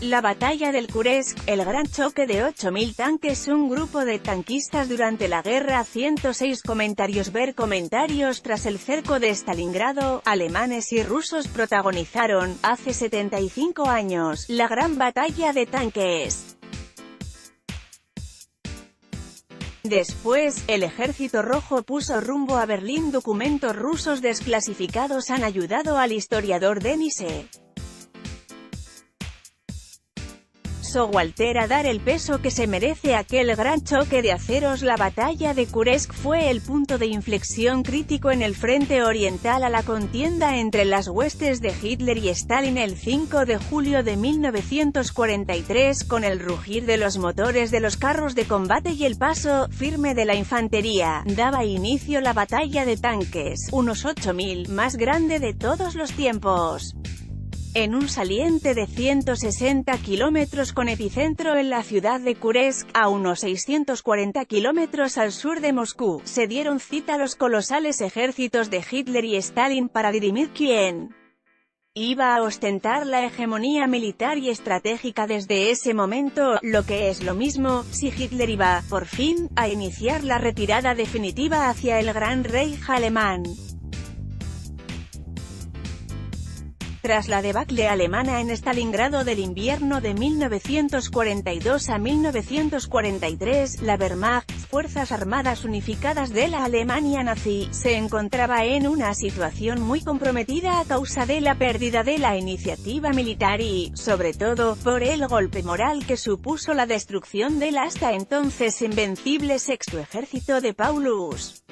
La batalla del Kursk, el gran choque de 8.000 tanques. Un grupo de tanquistas durante la guerra. 106 comentarios. Ver comentarios. Tras el cerco de Stalingrado, alemanes y rusos protagonizaron, hace 75 años, la gran batalla de tanques. Después, el Ejército Rojo puso rumbo a Berlín. Documentos rusos desclasificados han ayudado al historiador Denis E. Showalter a dar el peso que se merece aquel gran choque de aceros. La batalla de Kursk fue el punto de inflexión crítico en el frente oriental a la contienda entre las huestes de Hitler y Stalin. El 5 de julio de 1943, con el rugir de los motores de los carros de combate y el paso firme de la infantería, daba inicio la batalla de tanques, unos 8.000, más grande de todos los tiempos. En un saliente de 160 kilómetros con epicentro en la ciudad de Kursk, a unos 640 kilómetros al sur de Moscú, se dieron cita los colosales ejércitos de Hitler y Stalin para dirimir quién iba a ostentar la hegemonía militar y estratégica desde ese momento, lo que es lo mismo, si Hitler iba, por fin, a iniciar la retirada definitiva hacia el Gran Reich alemán. Tras la debacle alemana en Stalingrado del invierno de 1942 a 1943, la Wehrmacht, Fuerzas Armadas Unificadas de la Alemania nazi, se encontraba en una situación muy comprometida a causa de la pérdida de la iniciativa militar y, sobre todo, por el golpe moral que supuso la destrucción del hasta entonces invencible Sexto Ejército de Paulus.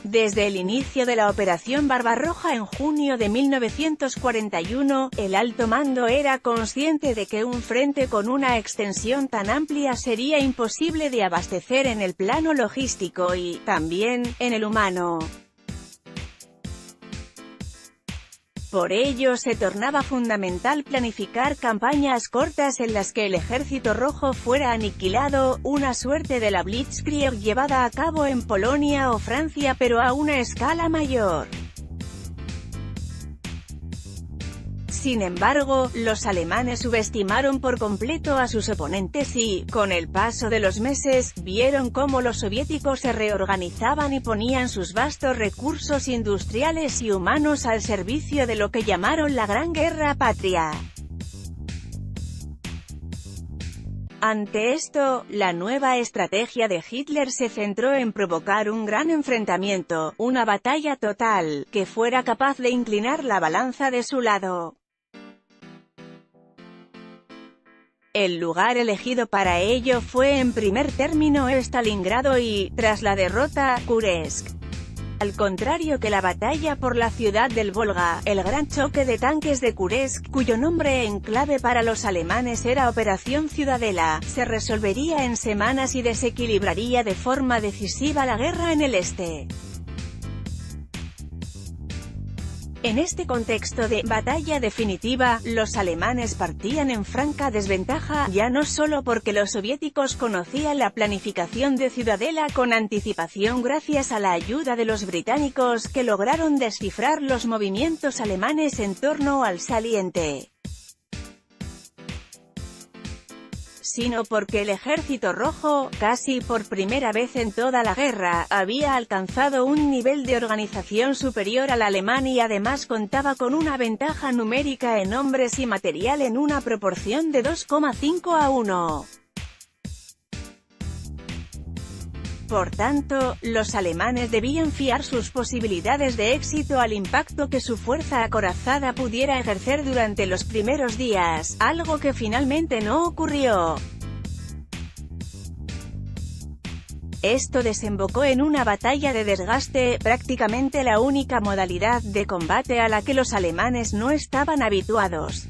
Desde el inicio de la Operación Barbarroja en junio de 1941, el alto mando era consciente de que un frente con una extensión tan amplia sería imposible de abastecer en el plano logístico y, también, en el humano. Por ello se tornaba fundamental planificar campañas cortas en las que el Ejército Rojo fuera aniquilado, una suerte de la Blitzkrieg llevada a cabo en Polonia o Francia pero a una escala mayor. Sin embargo, los alemanes subestimaron por completo a sus oponentes y, con el paso de los meses, vieron cómo los soviéticos se reorganizaban y ponían sus vastos recursos industriales y humanos al servicio de lo que llamaron la Gran Guerra Patria. Ante esto, la nueva estrategia de Hitler se centró en provocar un gran enfrentamiento, una batalla total, que fuera capaz de inclinar la balanza de su lado. El lugar elegido para ello fue en primer término Stalingrado y, tras la derrota, Kursk. Al contrario que la batalla por la ciudad del Volga, el gran choque de tanques de Kursk, cuyo nombre en clave para los alemanes era Operación Ciudadela, se resolvería en semanas y desequilibraría de forma decisiva la guerra en el este. En este contexto de batalla definitiva, los alemanes partían en franca desventaja, ya no solo porque los soviéticos conocían la planificación de Ciudadela con anticipación gracias a la ayuda de los británicos que lograron descifrar los movimientos alemanes en torno al saliente, sino porque el Ejército Rojo, casi por primera vez en toda la guerra, había alcanzado un nivel de organización superior al alemán y además contaba con una ventaja numérica en hombres y material en una proporción de 2,5 a 1. Por tanto, los alemanes debían fiar sus posibilidades de éxito al impacto que su fuerza acorazada pudiera ejercer durante los primeros días, algo que finalmente no ocurrió. Esto desembocó en una batalla de desgaste, prácticamente la única modalidad de combate a la que los alemanes no estaban habituados.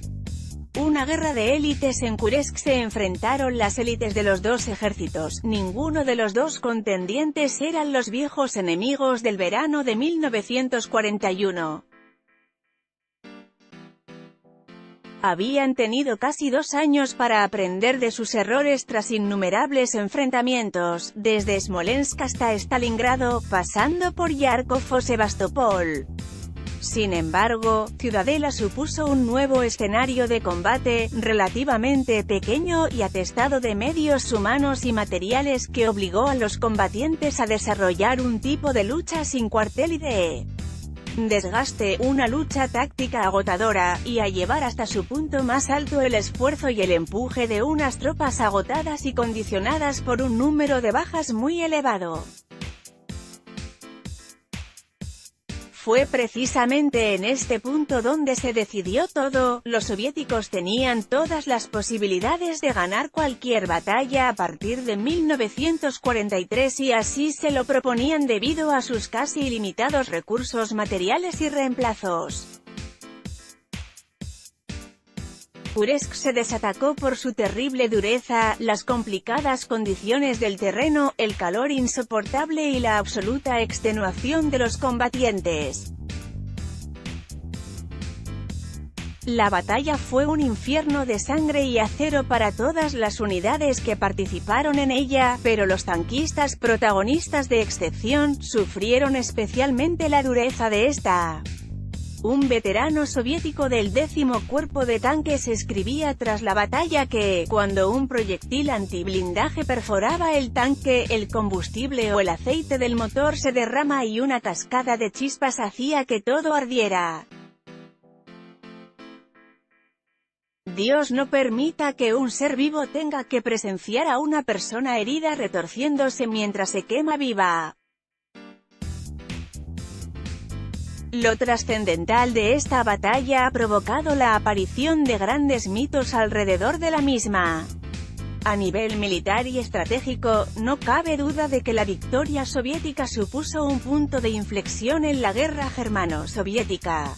Una guerra de élites. En Kursk se enfrentaron las élites de los dos ejércitos. Ninguno de los dos contendientes eran los viejos enemigos del verano de 1941. Habían tenido casi 2 años para aprender de sus errores tras innumerables enfrentamientos, desde Smolensk hasta Stalingrado, pasando por Yarkov o Sebastopol. Sin embargo, Ciudadela supuso un nuevo escenario de combate, relativamente pequeño y atestado de medios humanos y materiales que obligó a los combatientes a desarrollar un tipo de lucha sin cuartel y de desgaste, una lucha táctica agotadora, y a llevar hasta su punto más alto el esfuerzo y el empuje de unas tropas agotadas y condicionadas por un número de bajas muy elevado. Fue precisamente en este punto donde se decidió todo. Los soviéticos tenían todas las posibilidades de ganar cualquier batalla a partir de 1943 y así se lo proponían debido a sus casi ilimitados recursos materiales y reemplazos. Kursk se desatacó por su terrible dureza, las complicadas condiciones del terreno, el calor insoportable y la absoluta extenuación de los combatientes. La batalla fue un infierno de sangre y acero para todas las unidades que participaron en ella, pero los tanquistas, protagonistas de excepción, sufrieron especialmente la dureza de esta. Un veterano soviético del 10º Cuerpo de Tanques escribía tras la batalla que, cuando un proyectil antiblindaje perforaba el tanque, el combustible o el aceite del motor se derrama y una cascada de chispas hacía que todo ardiera. Dios no permita que un ser vivo tenga que presenciar a una persona herida retorciéndose mientras se quema viva. Lo trascendental de esta batalla ha provocado la aparición de grandes mitos alrededor de la misma. A nivel militar y estratégico, no cabe duda de que la victoria soviética supuso un punto de inflexión en la guerra germano-soviética.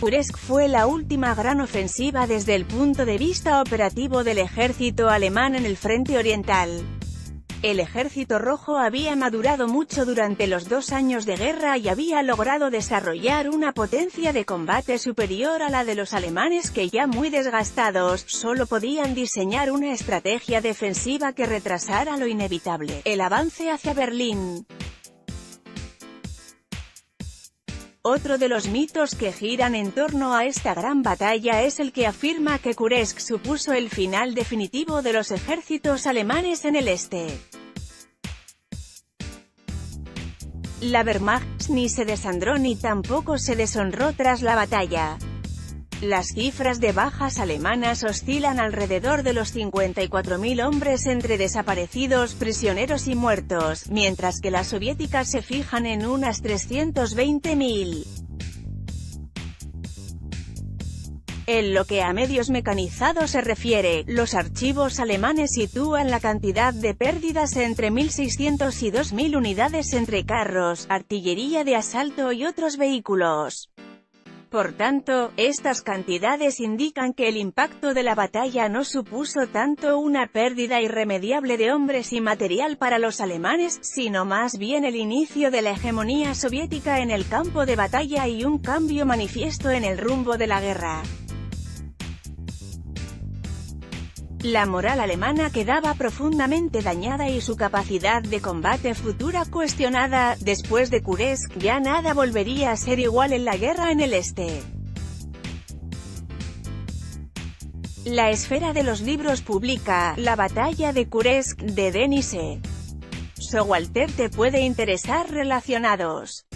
Kursk fue la última gran ofensiva desde el punto de vista operativo del ejército alemán en el frente oriental. El Ejército Rojo había madurado mucho durante los 2 años de guerra y había logrado desarrollar una potencia de combate superior a la de los alemanes que, ya muy desgastados, solo podían diseñar una estrategia defensiva que retrasara lo inevitable, el avance hacia Berlín. Otro de los mitos que giran en torno a esta gran batalla es el que afirma que Kursk supuso el final definitivo de los ejércitos alemanes en el este. La Wehrmacht ni se desandró ni tampoco se deshonró tras la batalla. Las cifras de bajas alemanas oscilan alrededor de los 54.000 hombres entre desaparecidos, prisioneros y muertos, mientras que las soviéticas se fijan en unas 320.000. En lo que a medios mecanizados se refiere, los archivos alemanes sitúan la cantidad de pérdidas entre 1.600 y 2.000 unidades entre carros, artillería de asalto y otros vehículos. Por tanto, estas cantidades indican que el impacto de la batalla no supuso tanto una pérdida irremediable de hombres y material para los alemanes, sino más bien el inicio de la hegemonía soviética en el campo de batalla y un cambio manifiesto en el rumbo de la guerra. La moral alemana quedaba profundamente dañada y su capacidad de combate futura cuestionada. Después de Kursk, ya nada volvería a ser igual en la guerra en el este. La Esfera de los Libros publica La batalla de Kursk, de Denis E. Showalter. Te puede interesar relacionados.